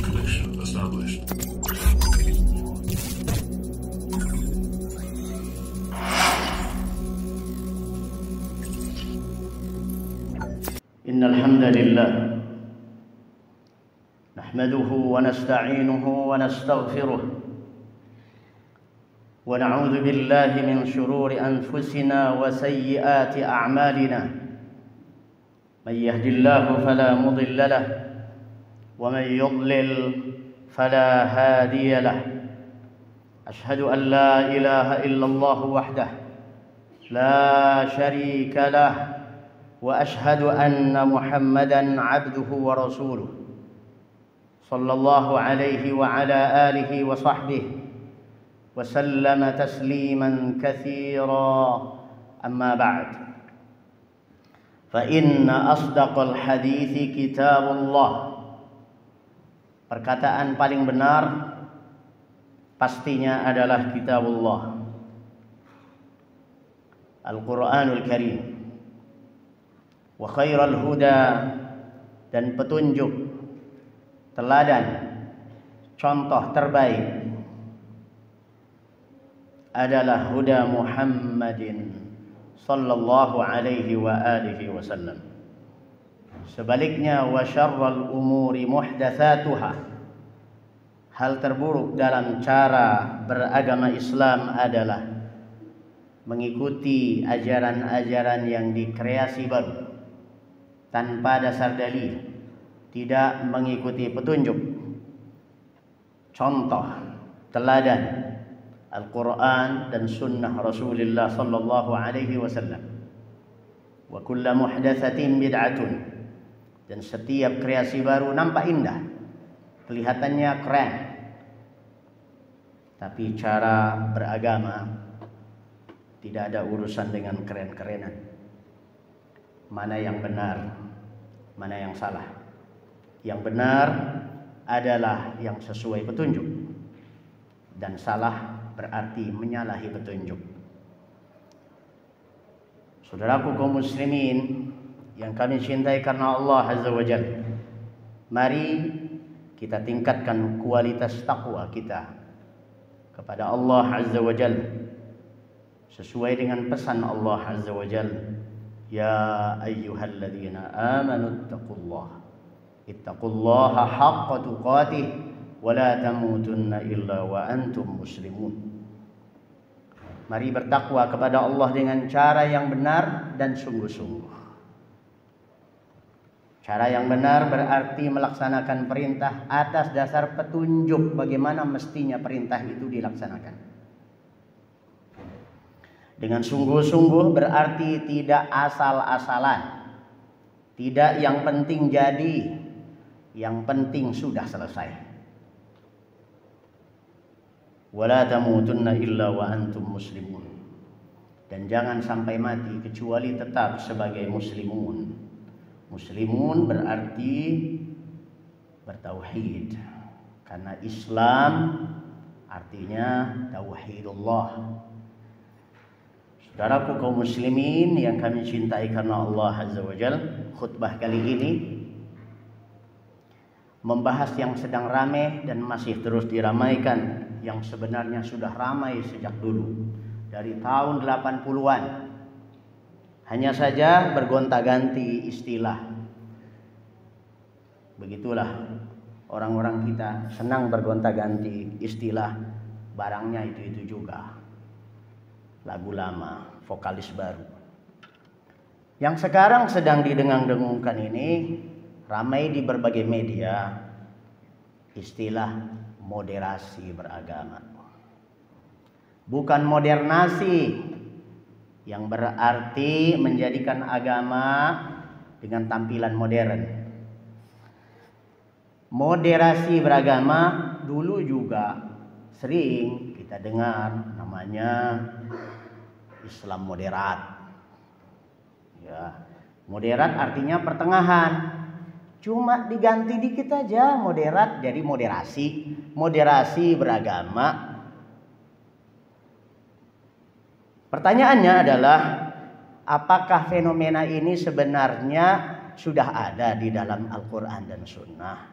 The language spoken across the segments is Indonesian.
Connection established. إن الحمد لله نحمده ونستعينه ونستغفره ونعوذ بالله من شرور أنفسنا وسيئات أعمالنا من يهد الله فلا مضل له ومن يضلل فلا هادي له أشهد أن لا إله إلا الله وحده لا شريك له وأشهد أن محمدًا عبده ورسوله صلى الله عليه وعلى آله وصحبه وسلم تسليمًا كثيرا أما بعد فإن أصدق الحديث كتاب الله. Perkataan paling benar pastinya adalah kitabullah, Al-Quranul Karim. Wa khairal huda, dan petunjuk, teladan, contoh terbaik adalah huda Muhammadin sallallahu alaihi wa alihi wasallam. Sebaliknya, wa syarral umuri muhdatsatuha, hal terburuk dalam cara beragama Islam adalah mengikuti ajaran-ajaran yang dikreasi baru tanpa dasar dalil, tidak mengikuti petunjuk, contoh, teladan Al-Quran dan Sunnah Rasulullah sallallahu alaihi wasallam. Wa kullu muhdatsatin bid'atun, dan setiap kreasi baru nampak indah, kelihatannya keren, tapi cara beragama tidak ada urusan dengan keren-kerenan. Mana yang benar, mana yang salah. Yang benar adalah yang sesuai petunjuk, dan salah berarti menyalahi petunjuk. Saudaraku kaum muslimin yang kami cintai karena Allah Azza wa Jalla, mari kita tingkatkan kualitas takwa kita kepada Allah Azza wa Jalla sesuai dengan pesan Allah Azza wa Jalla, ya ayyuhalladzina amanu ittaqullaha haqqa tuqatih wa la tamutunna illa wa antum muslimun. Mari bertakwa kepada Allah dengan cara yang benar dan sungguh-sungguh. Cara yang benar berarti melaksanakan perintah atas dasar petunjuk bagaimana mestinya perintah itu dilaksanakan. Dengan sungguh-sungguh berarti tidak asal-asalan, tidak yang penting jadi, yang penting sudah selesai. Wala tamutunna illa wa antum muslimun, dan jangan sampai mati kecuali tetap sebagai muslimun. Muslimun berarti bertauhid, karena Islam artinya tauhidullah. Saudaraku kaum muslimin yang kami cintai karena Allah Azza wa Jalla, khutbah kali ini membahas yang sedang ramai dan masih terus diramaikan, yang sebenarnya sudah ramai sejak dulu, dari tahun 80-an. Hanya saja bergonta-ganti istilah. Begitulah orang-orang kita senang bergonta-ganti istilah, barangnya itu-itu juga. Lagu lama, vokalis baru. Yang sekarang sedang didengung-dengungkan ini ramai di berbagai media, istilah moderasi beragama. Bukan modernasi, yang berarti menjadikan agama dengan tampilan modern. Moderasi beragama dulu juga sering kita dengar namanya Islam moderat. Ya, moderat artinya pertengahan. Cuma diganti dikit aja, moderat jadi moderasi. Moderasi beragama. Pertanyaannya adalah, apakah fenomena ini sebenarnya sudah ada di dalam Al-Quran dan Sunnah.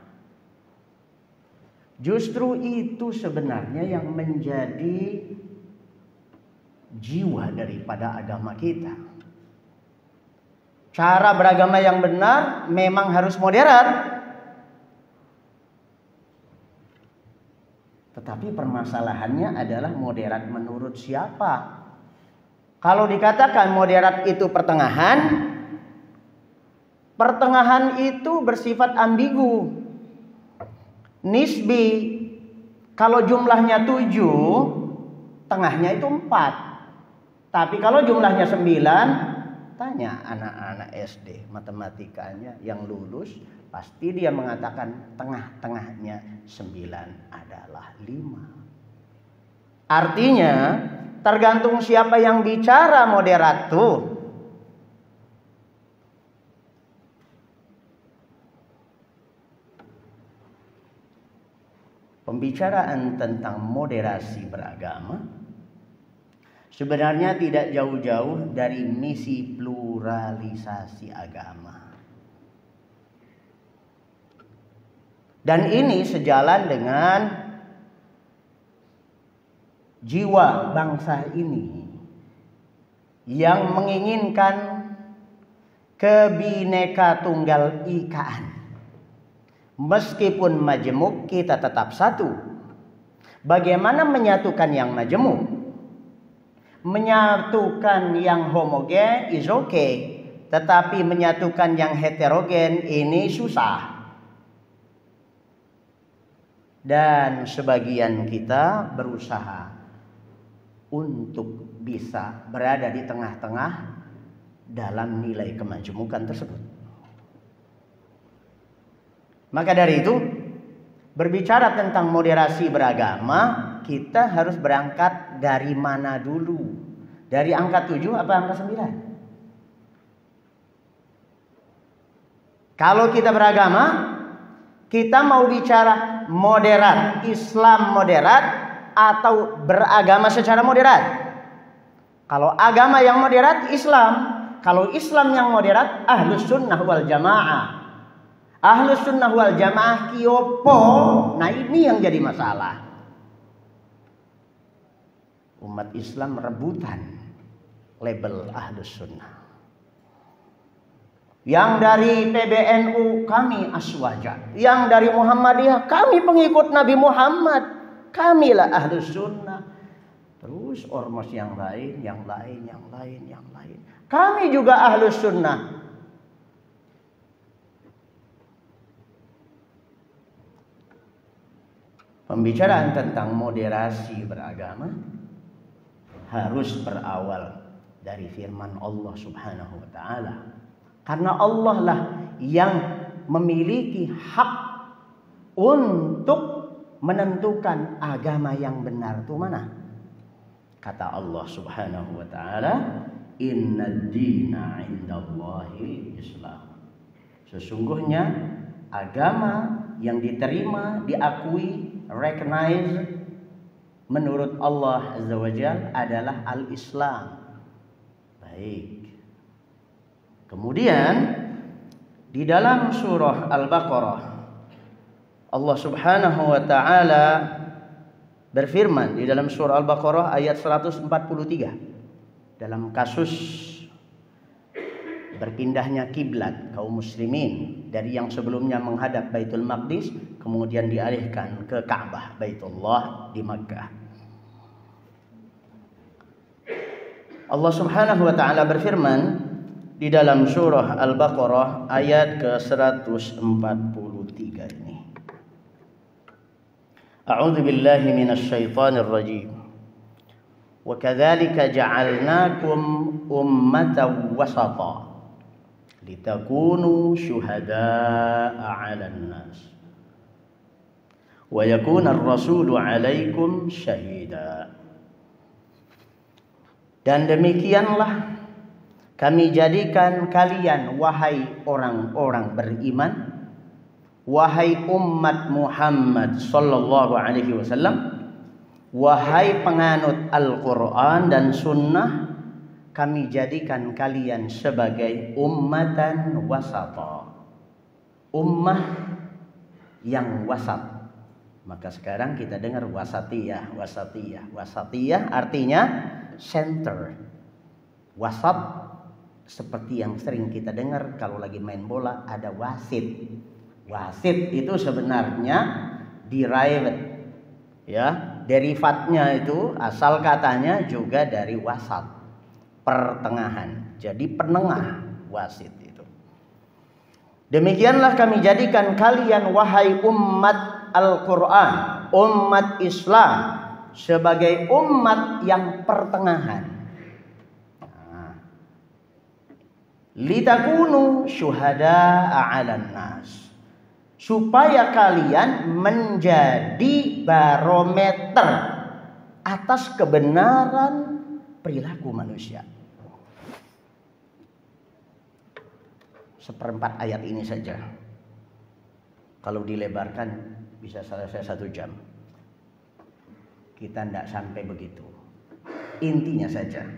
Justru itu sebenarnya yang menjadi jiwa daripada agama kita. Cara beragama yang benar memang harus moderat. Tetapi permasalahannya adalah moderat menurut siapa? Kalau dikatakan moderat itu pertengahan, pertengahan itu bersifat ambigu, nisbi. Kalau jumlahnya 7, tengahnya itu 4. Tapi kalau jumlahnya 9, tanya anak-anak SD matematikanya yang lulus, pasti dia mengatakan tengah-tengahnya 9 adalah 5. Artinya tergantung siapa yang bicara moderat tuh. Pembicaraan tentang moderasi beragama sebenarnya tidak jauh-jauh dari misi pluralisasi agama. Dan ini sejalan dengan jiwa bangsa ini yang menginginkan kebineka tunggal ikaan. Meskipun majemuk, kita tetap satu. Bagaimana menyatukan yang majemuk? Menyatukan yang homogen is okay, tetapi menyatukan yang heterogen ini susah. Dan sebagian kita berusaha untuk bisa berada di tengah-tengah dalam nilai kemajemukan tersebut. Maka dari itu, berbicara tentang moderasi beragama, kita harus berangkat dari mana dulu? Dari angka 7 apa angka 9? Kalau kita beragama, kita mau bicara moderat, Islam moderat, atau beragama secara moderat? Kalau agama yang moderat, Islam. Kalau Islam yang moderat, Ahlus Sunnah wal Jamaah. Ahlus Sunnah wal Jamaah kiopo. Nah ini yang jadi masalah. Umat Islam rebutan label Ahlus Sunnah. Yang dari PBNU kami Aswaja, yang dari Muhammadiyah kami pengikut Nabi Muhammad, kamilah Ahlus Sunnah. Terus ormas yang lain, yang lain. Kami juga Ahlus Sunnah. Pembicaraan tentang moderasi beragama harus berawal dari firman Allah Subhanahu wa taala. Karena Allah lah yang memiliki hak untuk menentukan agama yang benar itu mana. Kata Allah Subhanahu wa taala, "Innad dina 'indallahi Islam." Sesungguhnya agama yang diterima, diakui, recognize menurut Allah Azza wa Jalla adalah al-Islam. Baik. Kemudian di dalam surah Al-Baqarah Allah Subhanahu wa taala berfirman di dalam surah Al-Baqarah ayat 143 dalam kasus berpindahnya kiblat kaum muslimin dari yang sebelumnya menghadap Baitul Maqdis kemudian dialihkan ke Ka'bah Baitullah di Makkah. Allah Subhanahu wa taala berfirman di dalam surah Al-Baqarah ayat ke-143 ini. A'udzu billahi minasy syaithanir rajim. Wa kadzalika ja'alnakum ummatan wasata litakunu syuhada'a 'alan nas wa yakuna ar-rasulu 'alaikum syahida. Dan demikianlah kami jadikan kalian wahai orang-orang beriman, wahai umat Muhammad sallallahu alaihi wasallam, wahai penganut Al-Quran dan Sunnah, kami jadikan kalian sebagai ummatan wasata. Ummah yang wasat. Maka sekarang kita dengar wasatiyah, wasatiyah. Wasatiyah artinya center. Wasat seperti yang sering kita dengar kalau lagi main bola ada wasit. Wasit itu sebenarnya derived, ya, derivatnya itu asal katanya juga dari wasat, pertengahan. Jadi penengah, wasit itu. Demikianlah kami jadikan kalian wahai umat Al-Quran, umat Islam, sebagai umat yang pertengahan. Litakunu syuhada'a 'alan nas, supaya kalian menjadi barometer atas kebenaran perilaku manusia. Seperempat ayat ini saja, kalau dilebarkan bisa selesai 1 jam. Kita tidak sampai begitu. Intinya saja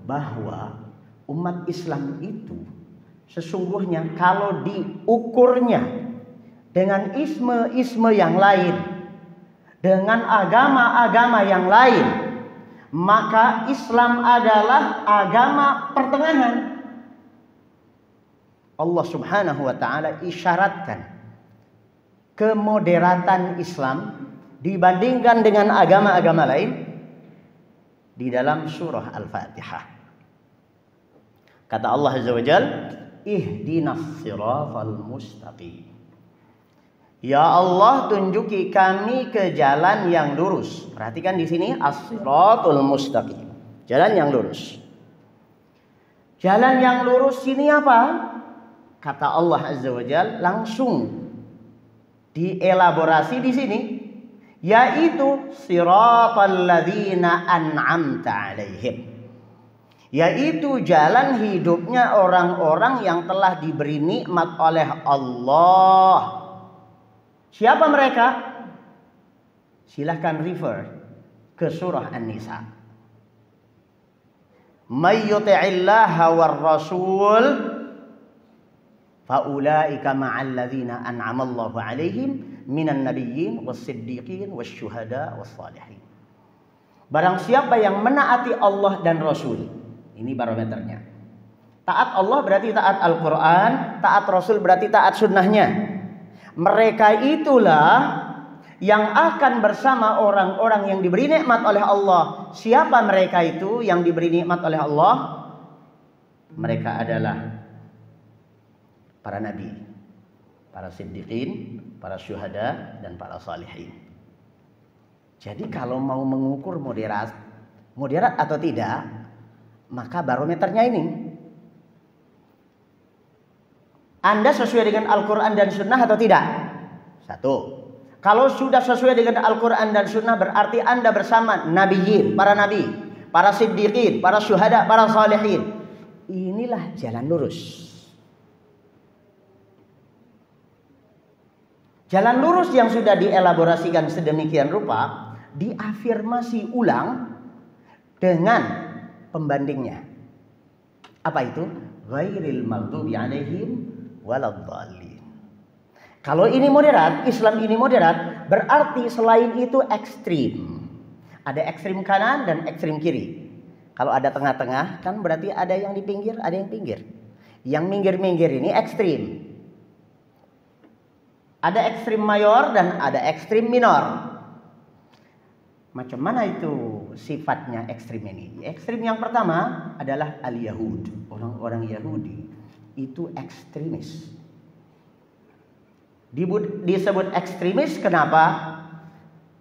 bahwa umat Islam itu sesungguhnya kalau diukurnya dengan isme-isme yang lain, dengan agama-agama yang lain, maka Islam adalah agama pertengahan. Allah Subhanahu wa ta'ala isyaratkan kemoderatan Islam dibandingkan dengan agama-agama lain di dalam surah Al-Fatihah. Kata Allah Azza wa Jalla, ihdinas siratal mustaqim. Ya Allah, tunjuki kami ke jalan yang lurus. Perhatikan di sini as-siratul mustaqim, jalan yang lurus. Jalan yang lurus ini apa? Kata Allah Azza wa Jalla langsung dielaborasi di sini, yaitu siratal ladzina an'amta 'alaihim, yaitu jalan hidupnya orang-orang yang telah diberi nikmat oleh Allah. Siapa mereka? Silahkan refer ke surah An-Nisa. May yuti'illaha war rasul faulaika ma'al ladzina an'amallahu 'alaihim minan nabiyyin was-siddiqin wasyuhada was-salihin. Barang siapa yang menaati Allah dan Rasul, ini barometernya. Taat Allah berarti taat Al-Quran, taat Rasul berarti taat sunnahnya. Mereka itulah yang akan bersama orang-orang yang diberi nikmat oleh Allah. Siapa mereka itu yang diberi nikmat oleh Allah? Mereka adalah para nabi, para siddiqin, para syuhada, dan para salihin. Jadi kalau mau mengukur moderat atau tidak, maka barometernya ini, Anda sesuai dengan Al-Quran dan Sunnah atau tidak? Satu. Kalau sudah sesuai dengan Al-Quran dan Sunnah, berarti Anda bersama nabiyin, para nabi, para siddiqin, para syuhada, para salihin. Inilah jalan lurus. Jalan lurus yang sudah dielaborasikan sedemikian rupa diafirmasi ulang dengan pembandingnya. Apa itu? Ghairil maghdubi 'alaihim waladdallin. Kalau ini moderat, Islam ini moderat, berarti selain itu ekstrim. Ada ekstrim kanan dan ekstrim kiri. Kalau ada tengah-tengah, kan berarti ada yang di pinggir, ada yang pinggir. Yang minggir-minggir ini ekstrim. Ada ekstrim mayor dan ada ekstrim minor. Macam mana itu sifatnya ekstrim ini? Ekstrim yang pertama adalah al-Yahud. Orang-orang Yahudi itu ekstremis. Disebut ekstremis kenapa?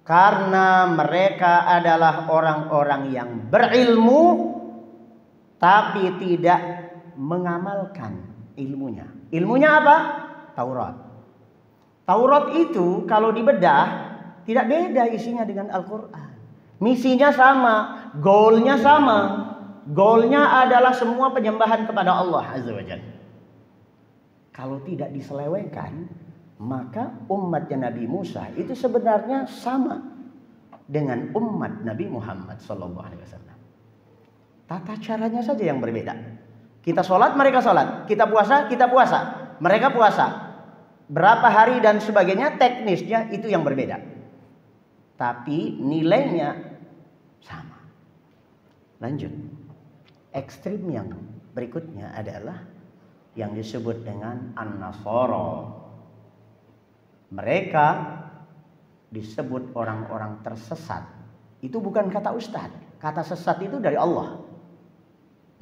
Karena mereka adalah orang-orang yang berilmu tapi tidak mengamalkan ilmunya. Ilmunya apa? Taurat. Taurat itu kalau dibedah tidak beda isinya dengan Al-Quran. Misinya sama, goalnya sama. Goalnya adalah semua penyembahan kepada Allah Azza wa Jalla. Kalau tidak diselewengkan, maka umatnya Nabi Musa itu sebenarnya sama dengan umat Nabi Muhammad SAW. Tata caranya saja yang berbeda. Kita sholat, mereka sholat. Kita puasa, mereka puasa. Berapa hari dan sebagainya, teknisnya itu yang berbeda. Tapi nilainya sama. Lanjut. Ekstrim yang berikutnya adalah yang disebut dengan An-Nasara. Mereka disebut orang-orang tersesat. Itu bukan kata ustadz. Kata sesat itu dari Allah.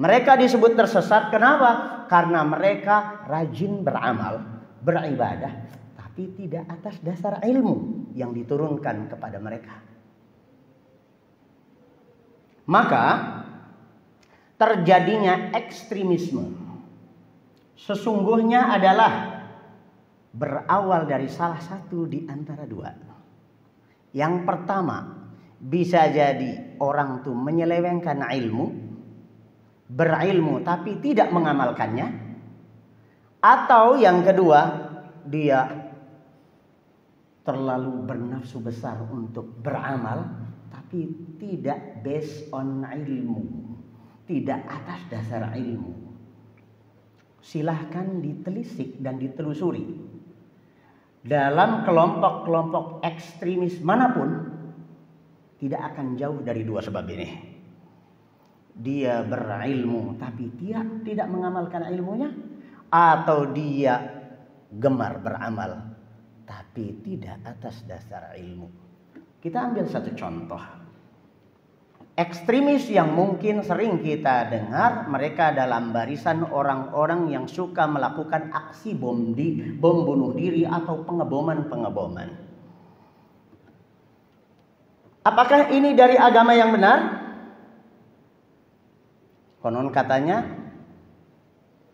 Mereka disebut tersesat kenapa? Karena mereka rajin beramal, beribadah, tapi tidak atas dasar ilmu yang diturunkan kepada mereka. Maka terjadinya ekstremisme sesungguhnya adalah berawal dari salah satu di antara dua. Yang pertama, bisa jadi orang tuh menyelewengkan ilmu, berilmu tapi tidak mengamalkannya. Atau yang kedua, dia terlalu bernafsu besar untuk beramal tapi tidak based on ilmu, tidak atas dasar ilmu. Silahkan ditelisik dan ditelusuri. Dalam kelompok-kelompok ekstremis manapun, tidak akan jauh dari dua sebab ini. Dia berilmu tapi dia tidak mengamalkan ilmunya, atau dia gemar beramal tapi tidak atas dasar ilmu. Kita ambil satu contoh. Ekstremis yang mungkin sering kita dengar, mereka dalam barisan orang-orang yang suka melakukan aksi bom bunuh diri atau pengeboman. Apakah ini dari agama yang benar? Konon katanya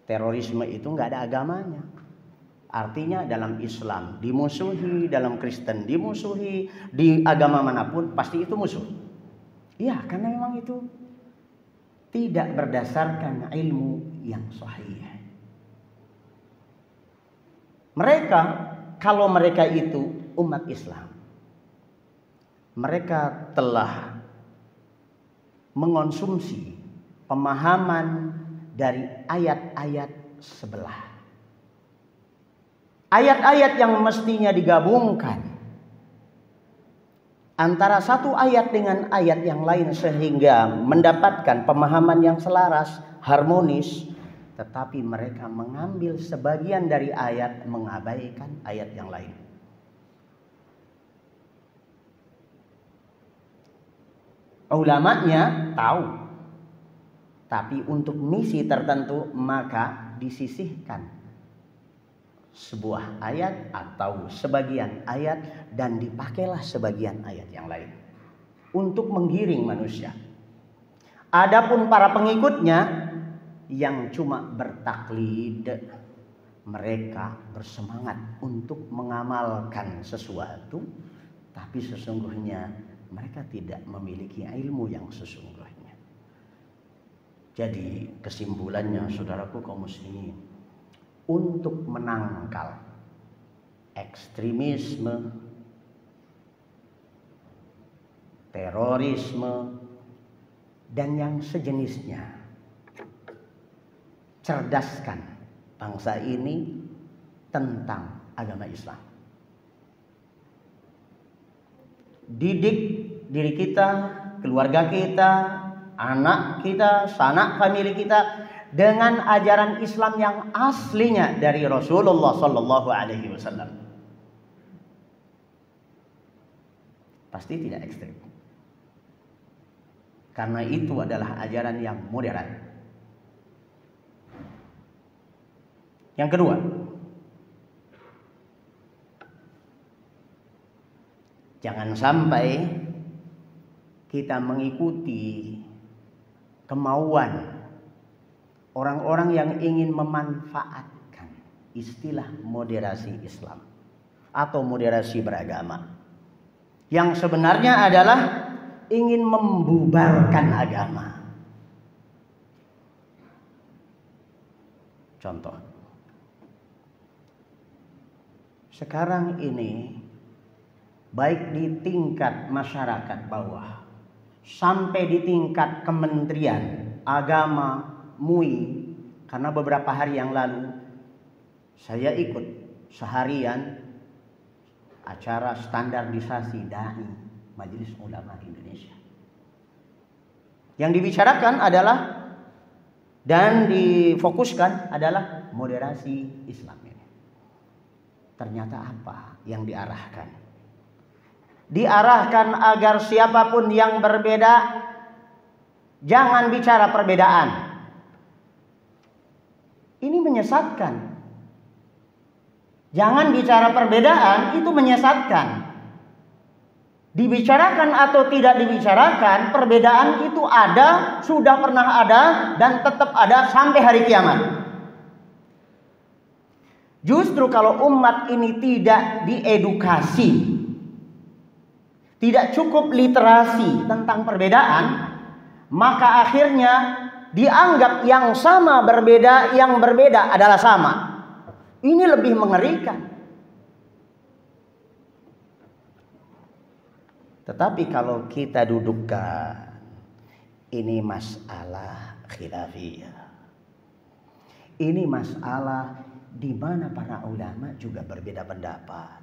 terorisme itu nggak ada agamanya. Artinya dalam Islam dimusuhi, dalam Kristen dimusuhi, di agama manapun pasti itu musuh. Iya, karena memang itu tidak berdasarkan ilmu yang sahih. Mereka, kalau mereka itu umat Islam, mereka telah mengonsumsi pemahaman dari ayat-ayat sebelah. Ayat-ayat yang mestinya digabungkan antara satu ayat dengan ayat yang lain sehingga mendapatkan pemahaman yang selaras, harmonis, tetapi mereka mengambil sebagian dari ayat, mengabaikan ayat yang lain. Ulamanya tahu, tapi untuk misi tertentu maka disisihkan sebuah ayat atau sebagian ayat dan dipakailah sebagian ayat yang lain untuk menggiring manusia. Adapun para pengikutnya yang cuma bertaklid, mereka bersemangat untuk mengamalkan sesuatu, tapi sesungguhnya mereka tidak memiliki ilmu yang sesungguhnya. Jadi kesimpulannya, saudaraku kaum muslimin, untuk menangkal ekstremisme, terorisme, dan yang sejenisnya, cerdaskan bangsa ini tentang agama Islam. Didik diri kita, keluarga kita, anak kita, sanak famili kita dengan ajaran Islam yang aslinya dari Rasulullah Sallallahu Alaihi Wasallam. Pasti tidak ekstrem, karena itu adalah ajaran yang moderat. Yang kedua, jangan sampai kita mengikuti kemauan orang-orang yang ingin memanfaatkan istilah moderasi Islam atau moderasi beragama, yang sebenarnya adalah ingin membubarkan agama. Contoh, sekarang ini baik di tingkat masyarakat bawah sampai di tingkat kementerian agama MUI, karena beberapa hari yang lalu saya ikut seharian acara standarisasi dai Majelis Ulama Indonesia. Yang dibicarakan adalah dan difokuskan adalah moderasi Islam ini. Ternyata apa yang diarahkan? Diarahkan agar siapapun yang berbeda jangan bicara perbedaan. Ini menyesatkan. Jangan bicara perbedaan, itu menyesatkan. Dibicarakan atau tidak dibicarakan, perbedaan itu ada, sudah pernah ada, dan tetap ada sampai hari kiamat. Justru kalau umat ini tidak diedukasi, tidak cukup literasi tentang perbedaan, maka akhirnya dianggap yang sama berbeda, yang berbeda adalah sama. Ini lebih mengerikan. Tetapi kalau kita dudukkan, ini masalah khilafiyah. Ini masalah di mana para ulama juga berbeda pendapat.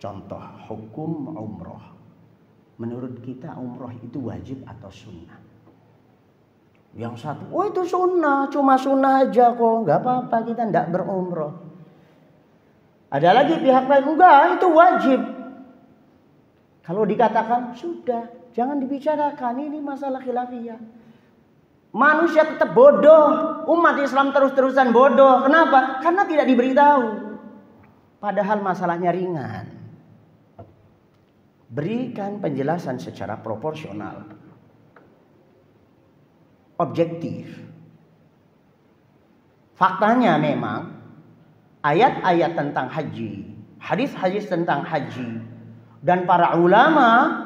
Contoh hukum umroh. Menurut kita umroh itu wajib atau sunnah? Yang satu, oh itu sunnah, cuma sunnah aja kok, nggak apa-apa kita nggak berumroh. Ada lagi pihak lain, enggak itu wajib. Kalau dikatakan sudah, jangan dibicarakan, ini masalah khilafiyah. Manusia tetap bodoh, umat Islam terus-terusan bodoh. Kenapa? Karena tidak diberitahu. Padahal masalahnya ringan. Berikan penjelasan secara proporsional, objektif. Faktanya memang ayat-ayat tentang haji, hadis-hadis tentang haji, dan para ulama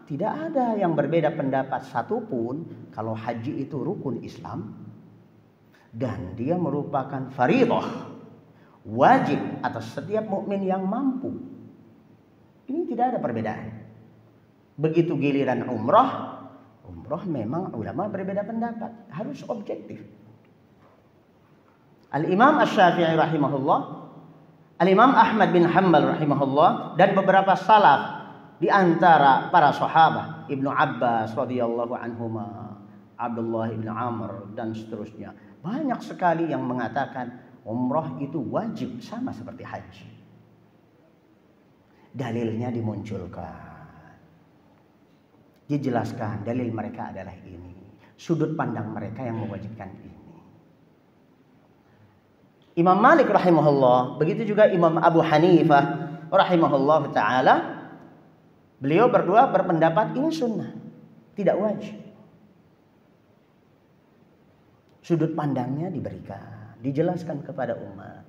tidak ada yang berbeda pendapat satupun kalau haji itu rukun Islam dan dia merupakan fardhah, wajib atas setiap mukmin yang mampu. Ini tidak ada perbedaan. Begitu giliran umroh memang ulama berbeda pendapat, harus objektif. Al-Imam Asy-Syafi'i rahimahullah, Al-Imam Ahmad bin Hanbal rahimahullah, dan beberapa salaf di antara para sahabat, Ibnu Abbas radhiyallahu anhuma, Abdullah bin Amr dan seterusnya, banyak sekali yang mengatakan umrah itu wajib sama seperti haji. Dalilnya dimunculkan, dijelaskan, dalil mereka adalah ini, sudut pandang mereka yang mewajibkan ini. Imam Malik rahimahullah, begitu juga Imam Abu Hanifah rahimahullah ta'ala, beliau berdua berpendapat ini sunnah, tidak wajib. Sudut pandangnya diberikan, dijelaskan kepada umat.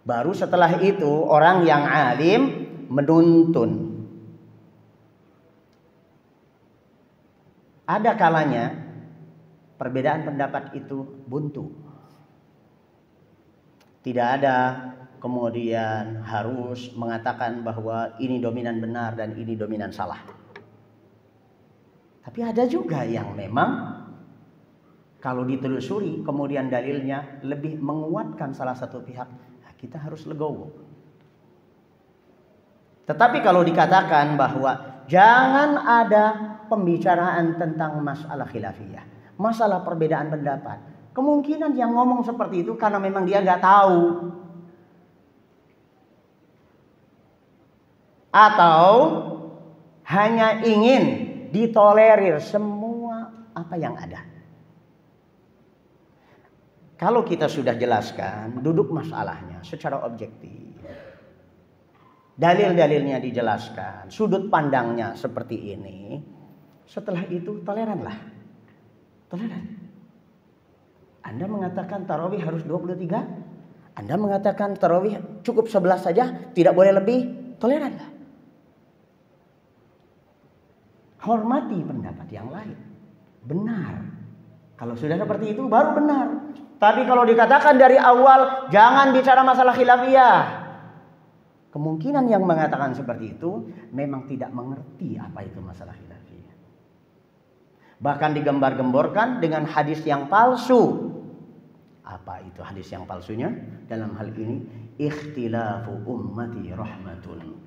Baru setelah itu orang yang alim menuntun. Ada kalanya perbedaan pendapat itu buntu. Tidak ada kemudian harus mengatakan bahwa ini dominan benar dan ini dominan salah. Tapi ada juga yang memang kalau ditelusuri kemudian dalilnya lebih menguatkan salah satu pihak, kita harus legowo. Tetapi kalau dikatakan bahwa jangan ada pembicaraan tentang masalah khilafiyah, masalah perbedaan pendapat, kemungkinan yang ngomong seperti itu karena memang dia nggak tahu, atau hanya ingin ditolerir semua apa yang ada. Kalau kita sudah jelaskan duduk masalahnya secara objektif, dalil-dalilnya dijelaskan, sudut pandangnya seperti ini, setelah itu toleranlah. Toleran. Anda mengatakan tarawih harus 23, Anda mengatakan tarawih cukup 11 saja, tidak boleh lebih, toleranlah. Hormati pendapat yang lain. Benar. Kalau sudah seperti itu baru benar. Tapi kalau dikatakan dari awal jangan bicara masalah khilafiyah, kemungkinan yang mengatakan seperti itu memang tidak mengerti apa itu masalah khilafiyah. Bahkan digembar-gemborkan dengan hadis yang palsu. Apa itu hadis yang palsunya? Dalam hal ini, ikhtilafu ummati rahmatun.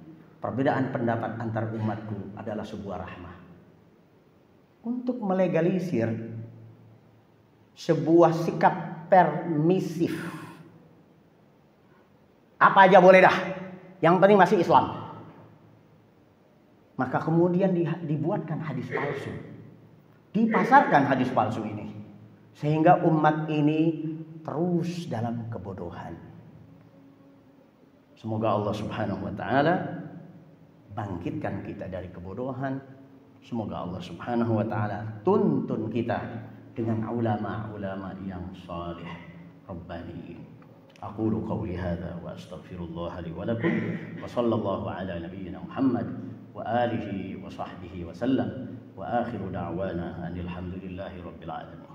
Perbedaan pendapat antar umatku adalah sebuah rahmah. Untuk melegalisir sebuah sikap permisif. Apa aja boleh dah, yang penting masih Islam. Maka kemudian dibuatkan hadis palsu. Dipasarkan hadis palsu ini. Sehingga umat ini terus dalam kebodohan. Semoga Allah Subhanahu wa taala bangkitkan kita dari kebodohan. Semoga Allah Subhanahu wa taala tuntun kita dengan ulama-ulama yang salih rabbaniin. Aqulu qawli hadza wa astaghfirullah li wa lakum wa sallallahu ala nabiyyina Muhammad wa alihi wa sahbihi wa sallam wa akhiru da'wana anil hamdulillahi rabbil alamin.